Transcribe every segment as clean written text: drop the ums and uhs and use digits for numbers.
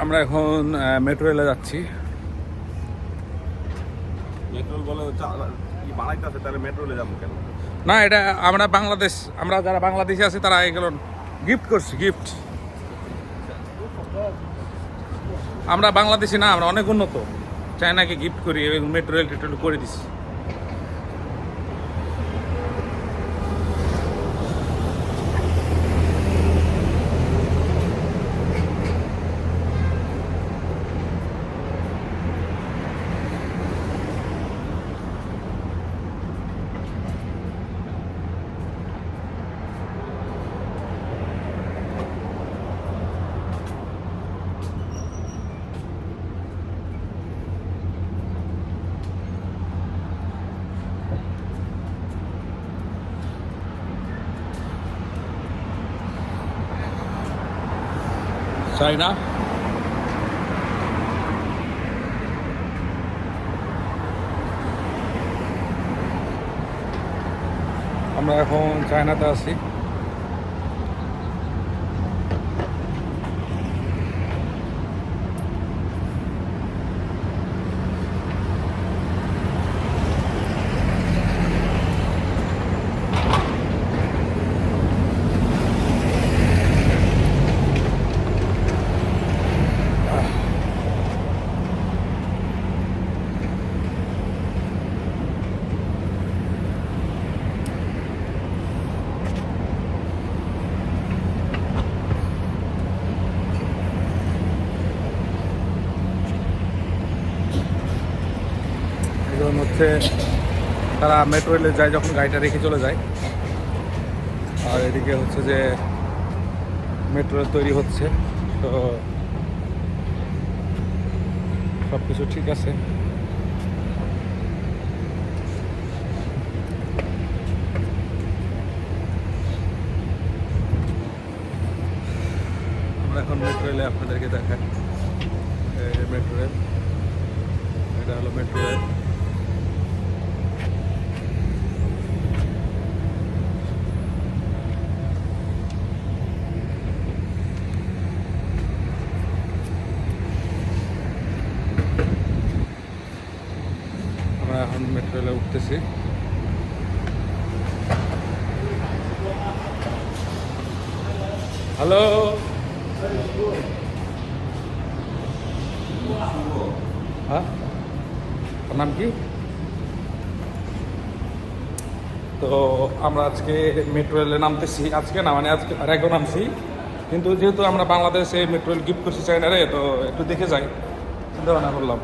আমরা এখন মেট্রো রেলে যাচ্ছি। মেট্রো বলে কি বানাইতেছে, তাহলে মেট্রো রেলে যাবো কেন? না, এটা আমরা যারা বাংলাদেশি আছি তারা এগুলো গিফট করছি, গিফট। আমরা বাংলাদেশি না, আমরা অনেক উন্নত। চায়নাকে গিফট করি, মেট্রো রেল টেট্রো করে দিছি। চায়না আমরা এখন চায়নাতে আছি। হচ্ছে তারা মেট্রো রেলে যায় যখন গাড়িটা রেখে চলে যায়। আর এদিকে হচ্ছে যে মেট্রো রেল তৈরি হচ্ছে, তো সব কিছু ঠিক আছে। আমরা এখন মেট্রো রেলে আপনাদেরকে দেখাই। মেট্রো রেল, এটা হলো মেট্রো রেল। আমরা এখন মেট্রো রেলে উঠতেছি। হ্যালো, হ্যাঁ, তোর নাম কি? তো আমরা আজকে মেট্রো রেলে নামতেছি। আজকে না, মানে আজকে আর একবার নামছি, কিন্তু যেহেতু আমরা বাংলাদেশে মেট্রো রেল গিফট করছি চাইনারে, তো একটু দেখে যাই চিন্তা ভাবনা করলাম।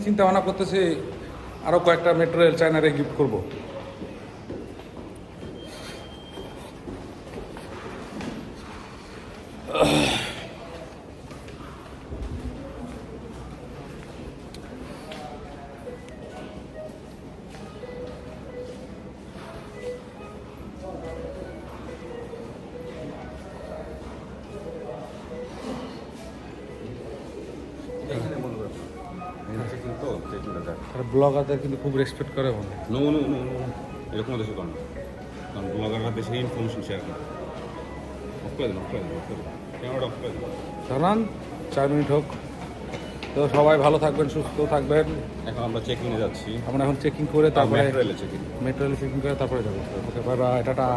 চিন্তা ভাবনা করতেছি আরও কয়েকটা মেট্রো রেল চায়নারে গিফট করবো। ব্লগারদের কিন্তু খুব রেসপেক্ট করে মনে হয়। নো নো নো নো, এরকম দেশে করেন, কারণ ব্লগাররা দেশে ইনফরমেশন শেয়ার করে। অফ করে দেন, অফ করে দেন, অফ করে দেন, ক্যামেরাটা অফ করে দেন। জানান 4 মিনিট হোক। তো সবাই ভালো থাকবেন, সুস্থ থাকবেন। এখন আমরা চেকিংয়ে যাচ্ছি। আমরা এখন চেকিং করে তারপরে মেট্রো রেলে চেকিং মেট্রো রেলে চেকিং করে তারপরে যাবো। ওকে, বাই বাই, টাটা।